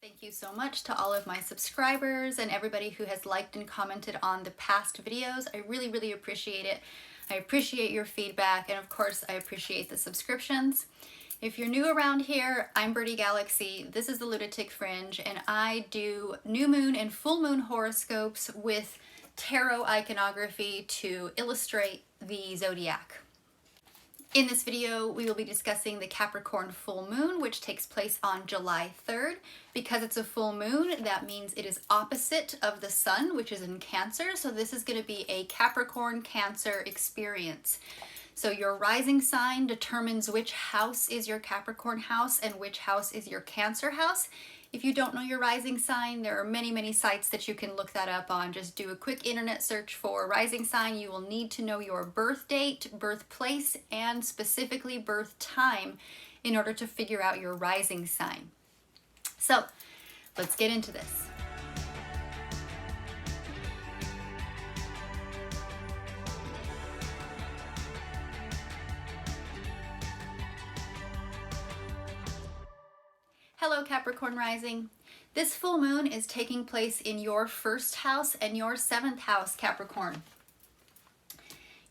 Thank you so much to all of my subscribers and everybody who has liked and commented on the past videos. I really appreciate it. I appreciate your feedback, and of course I appreciate the subscriptions. If you're new around here, I'm Birdie Galaxy. This is the Lunatic Fringe, and I do new moon and full moon horoscopes with tarot iconography to illustrate the zodiac. In this video, we will be discussing the Capricorn full moon, which takes place on July 3rd. Because it's a full moon, that means it is opposite of the sun, which is in Cancer. So this is going to be a Capricorn Cancer experience. So your rising sign determines which house is your Capricorn house and which house is your Cancer house. If you don't know your rising sign, there are many sites that you can look that up on. Just do a quick internet search for rising sign. You will need to know your birth date, birthplace, and specifically birth time in order to figure out your rising sign. So let's get into this. Hello Capricorn Rising. This full moon is taking place in your first house and your seventh house, Capricorn.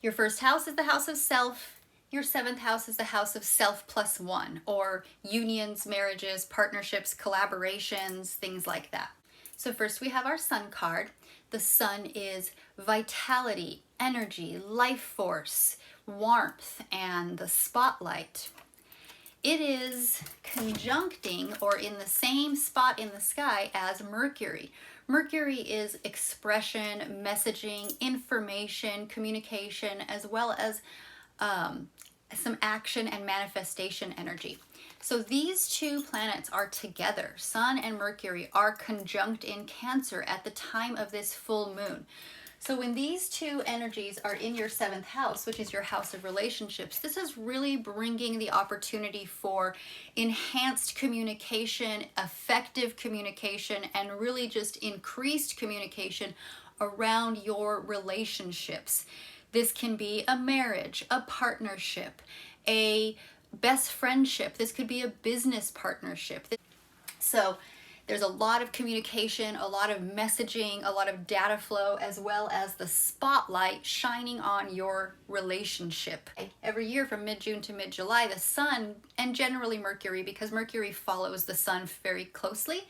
Your first house is the house of self. Your seventh house is the house of self plus one, or unions, marriages, partnerships, collaborations, things like that. So first we have our sun card. The sun is vitality, energy, life force, warmth, and the spotlight. It is conjuncting or in the same spot in the sky as Mercury. Mercury is expression, messaging, information, communication, as well as some action and manifestation energy. So these two planets are together. Sun and Mercury are conjunct in Cancer at the time of this full moon. So when these two energies are in your seventh house, which is your house of relationships, this is really bringing the opportunity for enhanced communication, effective communication, and really just increased communication around your relationships. This can be a marriage, a partnership, a best friendship. This could be a business partnership. So there's a lot of communication, a lot of messaging, a lot of data flow, as well as the spotlight shining on your relationship. Every year from mid-June to mid-July, the sun, and generally Mercury, because Mercury follows the sun very closely,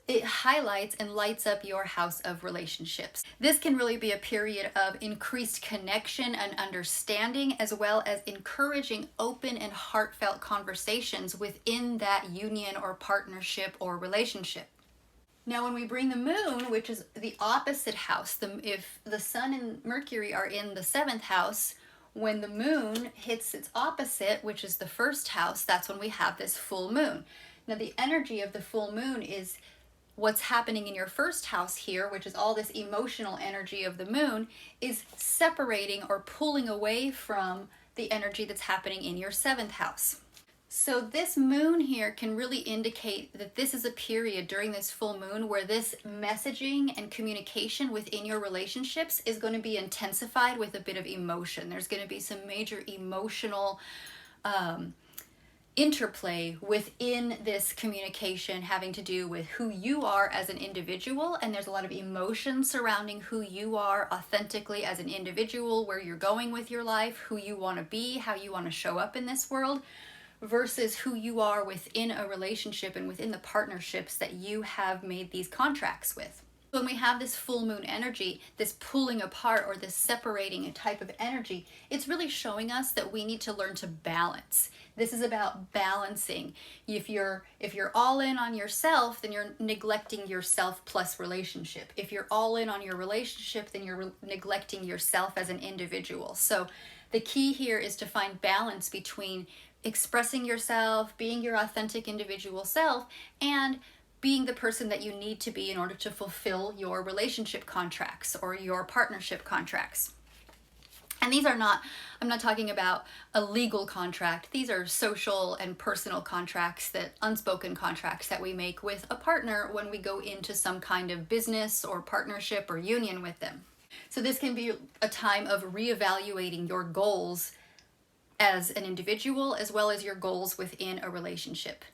it highlights and lights up your house of relationships. This can really be a period of increased connection and understanding, as well as encouraging open and heartfelt conversations within that union or partnership or relationship. Now, when we bring the moon, which is the opposite house, if the sun and Mercury are in the seventh house, when the moon hits its opposite, which is the first house, that's when we have this full moon. Now, the energy of the full moon is what's happening in your first house here, which is all this emotional energy of the moon, is separating or pulling away from the energy that's happening in your seventh house. So this moon here can really indicate that this is a period during this full moon where this messaging and communication within your relationships is going to be intensified with a bit of emotion. There's going to be some major emotional interplay within this communication having to do with who you are as an individual, and there's a lot of emotion surrounding who you are authentically as an individual, where you're going with your life, who you want to be, how you want to show up in this world, versus who you are within a relationship and within the partnerships that you have made these contracts with. When we have this full moon energy, this pulling apart or this separating type of energy, it's really showing us that we need to learn to balance. This is about balancing. If you're all in on yourself, then you're neglecting yourself plus relationship. If you're all in on your relationship, then you're neglecting yourself as an individual. So the key here is to find balance between expressing yourself, being your authentic individual self, and being the person that you need to be in order to fulfill your relationship contracts or your partnership contracts. And these are not, I'm not talking about a legal contract. These are social and personal contracts, that unspoken contracts that we make with a partner when we go into some kind of business or partnership or union with them. So this can be a time of reevaluating your goals as an individual, as well as your goals within a relationship.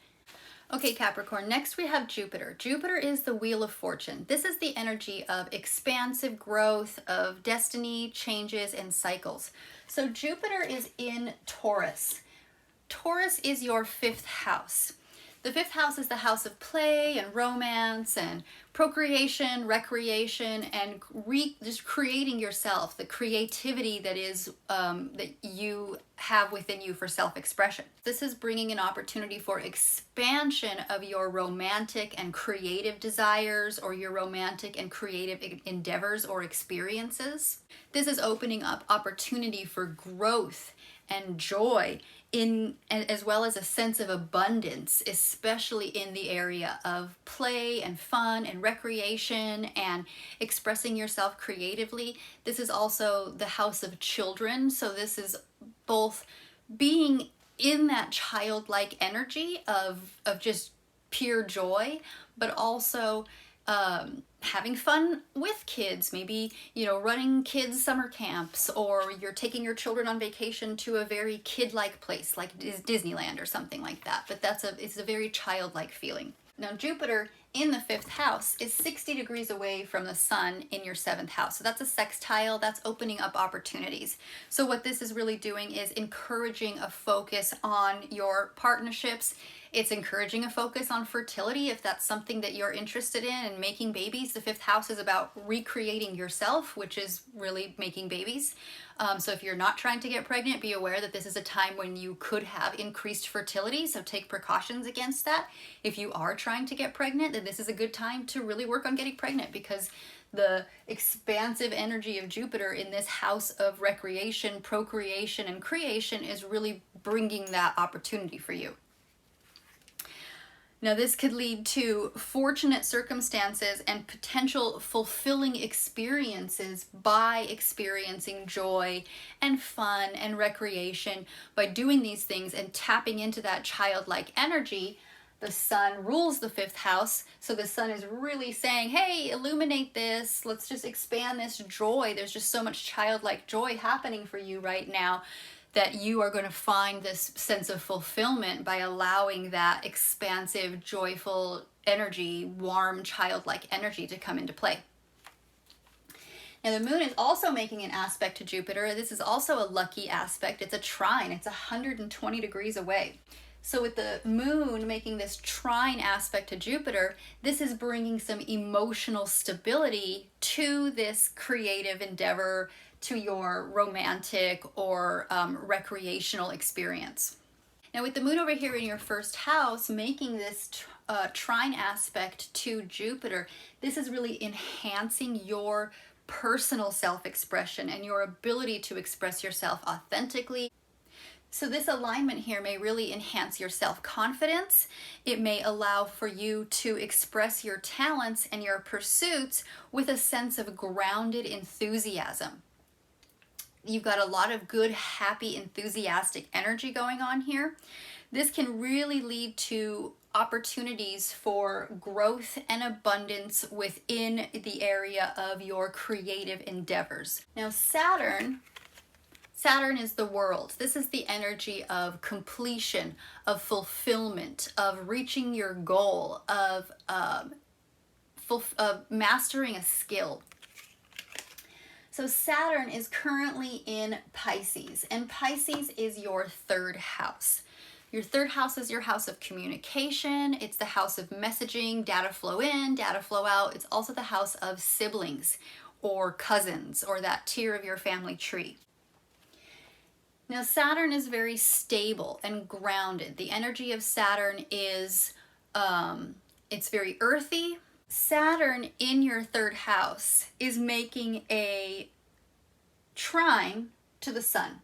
Okay, Capricorn, next we have Jupiter. Jupiter is the wheel of fortune. This is the energy of expansive growth, of destiny, changes, and cycles. So Jupiter is in Taurus. Taurus is your 5th house. The 5th house is the house of play and romance and procreation, recreation, and just creating yourself, the creativity that is that you have within you for self-expression. This is bringing an opportunity for expansion of your romantic and creative desires, or your romantic and creative endeavors or experiences. This is opening up opportunity for growth and joy, as well as a sense of abundance, especially in the area of play and fun and recreation and expressing yourself creatively. This is also the house of children, so this is both being in that childlike energy of just pure joy, but also having fun with kids, maybe, running kids summer camps, or you're taking your children on vacation to a very kid-like place like Disneyland or something like that. But it's a very childlike feeling. Now Jupiter in the 5th house is 60 degrees away from the sun in your 7th house. So that's a sextile, that's opening up opportunities. So what this is really doing is encouraging a focus on your partnerships. It's encouraging a focus on fertility if that's something that you're interested in, and making babies. The 5th house is about recreating yourself, which is really making babies. So if you're not trying to get pregnant, be aware that this is a time when you could have increased fertility, so take precautions against that. If you are trying to get pregnant, then this is a good time to really work on getting pregnant, because the expansive energy of Jupiter in this house of recreation, procreation, and creation is really bringing that opportunity for you. Now this could lead to fortunate circumstances and potential fulfilling experiences by experiencing joy and fun and recreation. By doing these things and tapping into that childlike energy, the sun rules the 5th house, so the sun is really saying, hey, illuminate this, let's just expand this joy. There's just so much childlike joy happening for you right now, that you are going to find this sense of fulfillment by allowing that expansive, joyful energy, warm, childlike energy to come into play. Now the moon is also making an aspect to Jupiter. This is also a lucky aspect. It's a trine. It's 120 degrees away. So with the moon making this trine aspect to Jupiter, this is bringing some emotional stability to this creative endeavor, to your romantic or recreational experience. Now with the moon over here in your 1st house making this trine aspect to Jupiter, this is really enhancing your personal self-expression and your ability to express yourself authentically. So this alignment here may really enhance your self-confidence. It may allow for you to express your talents and your pursuits with a sense of grounded enthusiasm. You've got a lot of good, happy, enthusiastic energy going on here. This can really lead to opportunities for growth and abundance within the area of your creative endeavors. Now Saturn is the world. This is the energy of completion, of fulfillment, of reaching your goal, of mastering a skill. So Saturn is currently in Pisces, and Pisces is your 3rd house. Your 3rd house is your house of communication. It's the house of messaging, data flow in, data flow out. It's also the house of siblings or cousins, or that tier of your family tree. Now Saturn is very stable and grounded. The energy of Saturn is, it's very earthy. Saturn in your 3rd house is making a trine to the sun.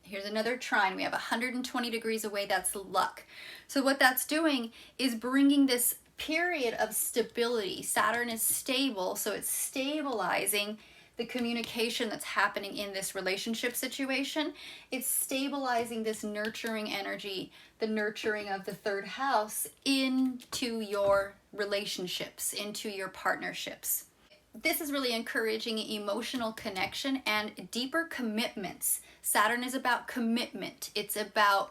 Here's another trine. We have 120 degrees away. That's luck. So what that's doing is bringing this period of stability. Saturn is stable, so it's stabilizing the communication that's happening in this relationship situation. It's stabilizing this nurturing energy, the nurturing of the 3rd house into your relationships, into your partnerships. This is really encouraging emotional connection and deeper commitments. Saturn is about commitment. It's about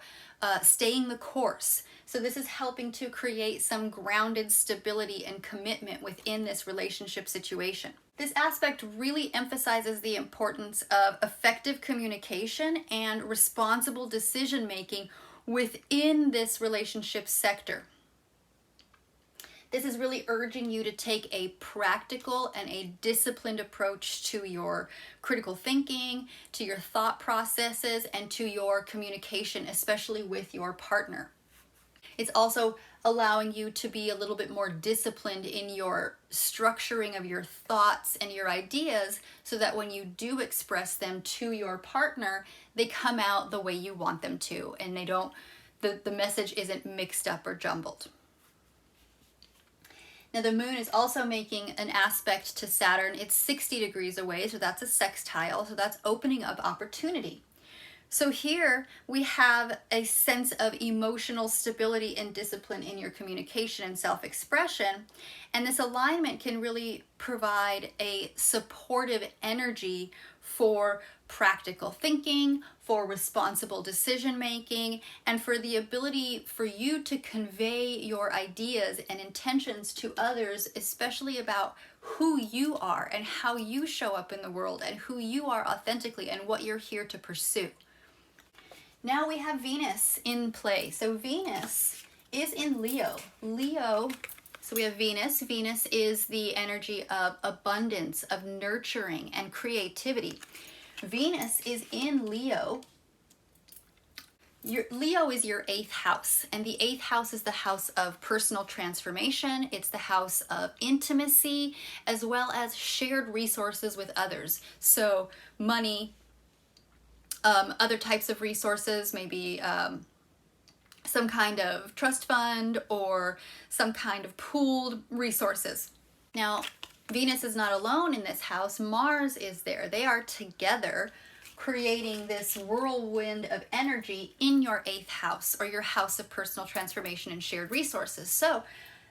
staying the course. So this is helping to create some grounded stability and commitment within this relationship situation. This aspect really emphasizes the importance of effective communication and responsible decision making within this relationship sector. This is really urging you to take a practical and a disciplined approach to your critical thinking, to your thought processes, and to your communication, especially with your partner. It's also allowing you to be a little bit more disciplined in your structuring of your thoughts and your ideas so that when you do express them to your partner, they come out the way you want them to, and the message isn't mixed up or jumbled. Now the moon is also making an aspect to Saturn. It's 60 degrees away, so that's a sextile, so that's opening up opportunity. So here we have a sense of emotional stability and discipline in your communication and self-expression, and this alignment can really provide a supportive energy for practical thinking, for responsible decision making, and for the ability for you to convey your ideas and intentions to others, especially about who you are and how you show up in the world and who you are authentically and what you're here to pursue. Now we have Venus in play. So Venus is in Leo. So we have Venus. Venus is the energy of abundance, of nurturing and creativity. Venus is in Leo. Leo is your 8th house, and the 8th house is the house of personal transformation. It's the house of intimacy, as well as shared resources with others. So money, other types of resources, maybe some kind of trust fund or some kind of pooled resources. Now, Venus is not alone in this house. Mars is there. They are together creating this whirlwind of energy in your 8th house, or your house of personal transformation and shared resources. So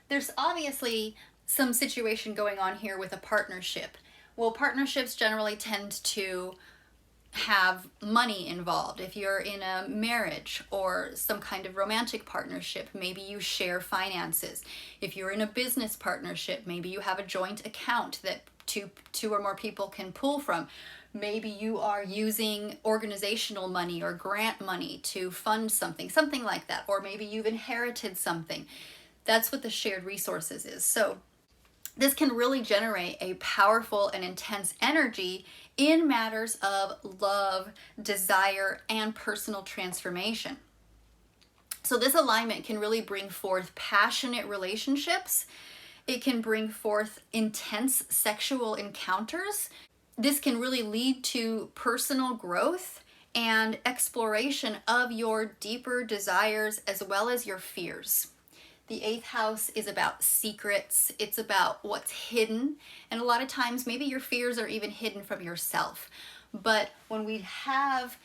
there's obviously some situation going on here with a partnership. Well, partnerships generally tend to have money involved. If you're in a marriage or some kind of romantic partnership, maybe you share finances. If you're in a business partnership, maybe you have a joint account that two or more people can pull from. Maybe you are using organizational money or grant money to fund something like that. Or maybe you've inherited something. That's what the shared resources is. So this can really generate a powerful and intense energy in matters of love, desire, and personal transformation. So this alignment can really bring forth passionate relationships. It can bring forth intense sexual encounters. This can really lead to personal growth and exploration of your deeper desires as well as your fears. The 8th house is about secrets. It's about what's hidden. And a lot of times, maybe your fears are even hidden from yourself. But when we have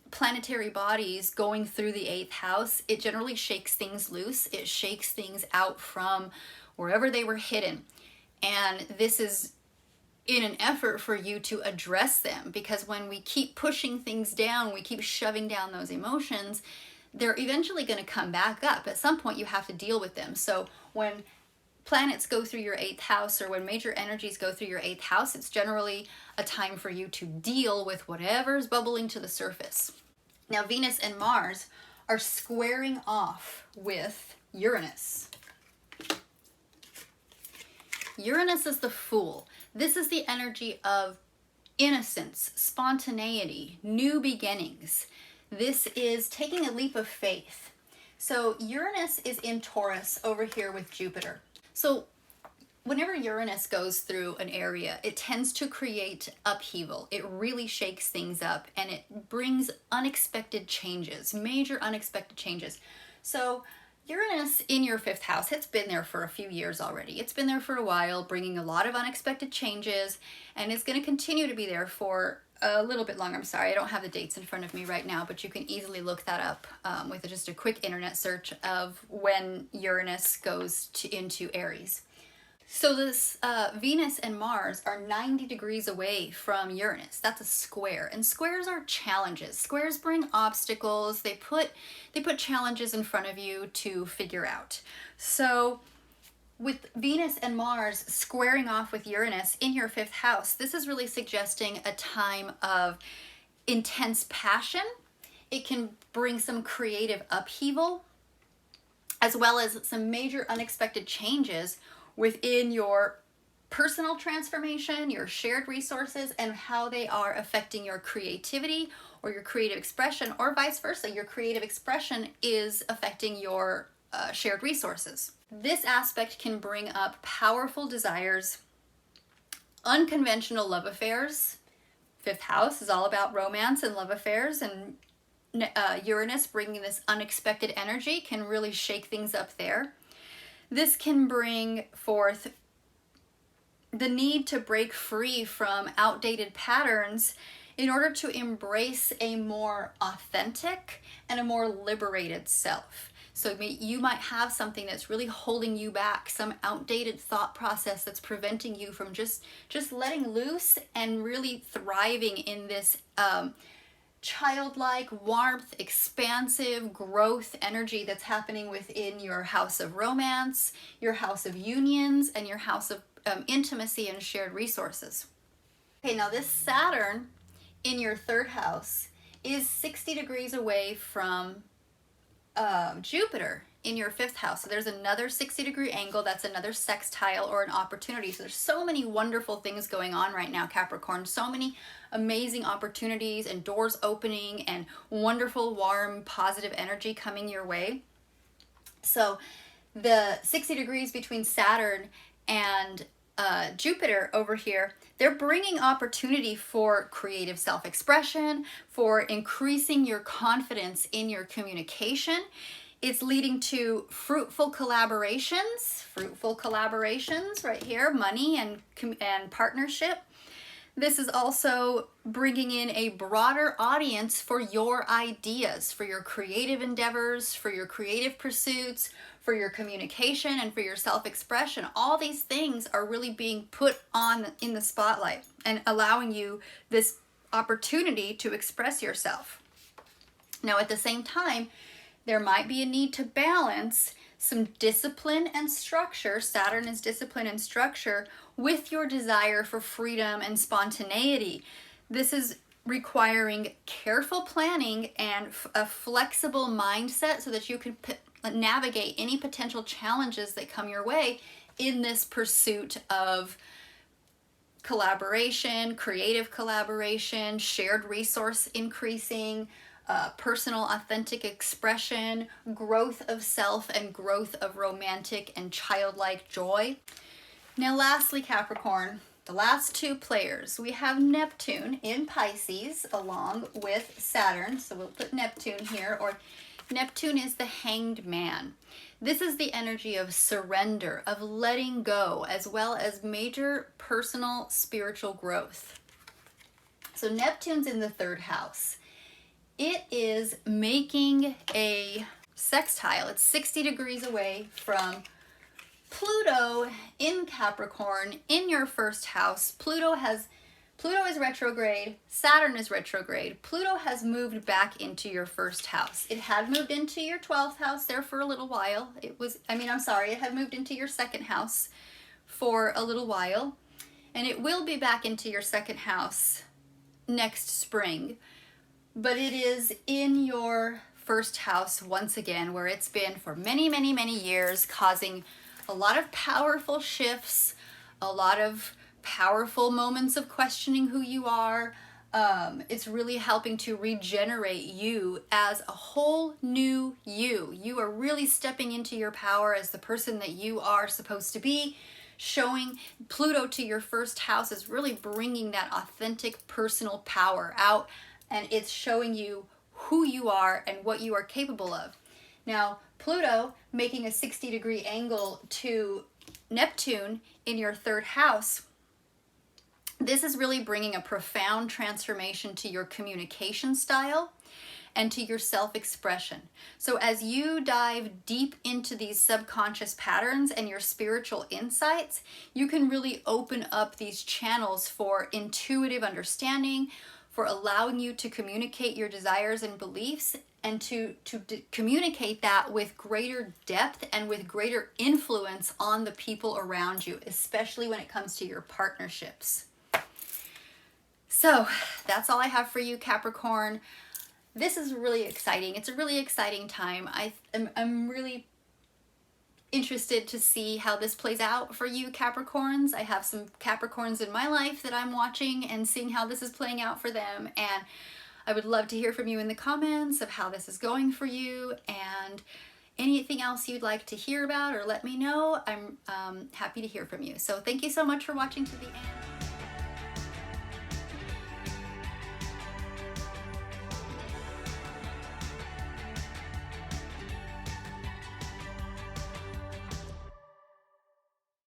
planetary bodies going through the 8th house, it generally shakes things loose. It shakes things out from wherever they were hidden. And this is in an effort for you to address them, because when we keep pushing things down, we keep shoving down those emotions, they're eventually going to come back up. At some point, you have to deal with them. So when planets go through your 8th house, or when major energies go through your 8th house, it's generally a time for you to deal with whatever's bubbling to the surface. Now, Venus and Mars are squaring off with Uranus. Uranus is the Fool. This is the energy of innocence, spontaneity, new beginnings. This is taking a leap of faith. So Uranus is in Taurus over here with Jupiter. So whenever Uranus goes through an area, it tends to create upheaval. It really shakes things up, and it brings unexpected changes, major unexpected changes. So Uranus in your 5th house, it's been there for a few years already. It's been there for a while, bringing a lot of unexpected changes, and it's going to continue to be there for a little bit longer. I'm sorry, I don't have the dates in front of me right now, but you can easily look that up with just a quick internet search of when Uranus goes into Aries. So this Venus and Mars are 90 degrees away from Uranus. That's a square, and squares are challenges. Squares bring obstacles. They put challenges in front of you to figure out. So with Venus and Mars squaring off with Uranus in your 5th house, this is really suggesting a time of intense passion. It can bring some creative upheaval, as well as some major unexpected changes within your personal transformation, your shared resources, and how they are affecting your creativity or your creative expression, or vice versa. Your creative expression is affecting your shared resources. This aspect can bring up powerful desires, unconventional love affairs. 5th house is all about romance and love affairs, and Uranus bringing this unexpected energy can really shake things up there. This can bring forth the need to break free from outdated patterns in order to embrace a more authentic and a more liberated self. So you might have something that's really holding you back, some outdated thought process that's preventing you from just letting loose and really thriving in this childlike warmth, expansive growth energy that's happening within your house of romance, your house of unions, and your house of intimacy and shared resources. Okay, now this Saturn in your 3rd house is 60 degrees away from Jupiter in your 5th house. So there's another 60-degree angle. That's another sextile or an opportunity. So there's so many wonderful things going on right now, Capricorn. So many amazing opportunities and doors opening and wonderful, warm, positive energy coming your way. So the 60 degrees between Saturn and Jupiter over here, they're bringing opportunity for creative self-expression, for increasing your confidence in your communication. It's leading to fruitful collaborations right here, money and partnership. This is also bringing in a broader audience for your ideas, for your creative endeavors, for your creative pursuits, for your communication, and for your self-expression. All these things are really being put on in the spotlight and allowing you this opportunity to express yourself. Now, at the same time, there might be a need to balance some discipline and structure. Saturn is discipline and structure with your desire for freedom and spontaneity. This is requiring careful planning and a flexible mindset so that you can navigate any potential challenges that come your way in this pursuit of collaboration, creative collaboration, shared resource increasing, personal authentic expression, growth of self, and growth of romantic and childlike joy. Now lastly, Capricorn, the last 2 players. We have Neptune in Pisces along with Saturn. So we'll put Neptune here, or Neptune is the Hanged Man. This is the energy of surrender, of letting go, as well as major personal spiritual growth. So Neptune's in the 3rd house. It is making a sextile. It's 60 degrees away from Pluto in Capricorn in your 1st house. Pluto is retrograde, Saturn is retrograde. Pluto has moved back into your 1st house. It had moved into your 12th house there for a little while. It had moved into your 2nd house for a little while. And it will be back into your 2nd house next spring. But it is in your 1st house once again, where it's been for many, many, many years, causing a lot of powerful shifts, a lot of powerful moments of questioning who you are. It's really helping to regenerate you as a whole new you. You are really stepping into your power as the person that you are supposed to be. Showing Pluto to your 1st house is really bringing that authentic personal power out, and it's showing you who you are and what you are capable of. Now, Pluto making a 60-degree angle to Neptune in your 3rd house, this is really bringing a profound transformation to your communication style, and to your self-expression. So as you dive deep into these subconscious patterns and your spiritual insights, you can really open up these channels for intuitive understanding, for allowing you to communicate your desires and beliefs, and to communicate that with greater depth and with greater influence on the people around you, especially when it comes to your partnerships. So that's all I have for you, Capricorn. This is really exciting. It's a really exciting time. I'm really interested to see how this plays out for you, Capricorns. I have some Capricorns in my life that I'm watching and seeing how this is playing out for them, and I would love to hear from you in the comments of how this is going for you, and anything else you'd like to hear about or let me know. I'm happy to hear from you. So thank you so much for watching to the end.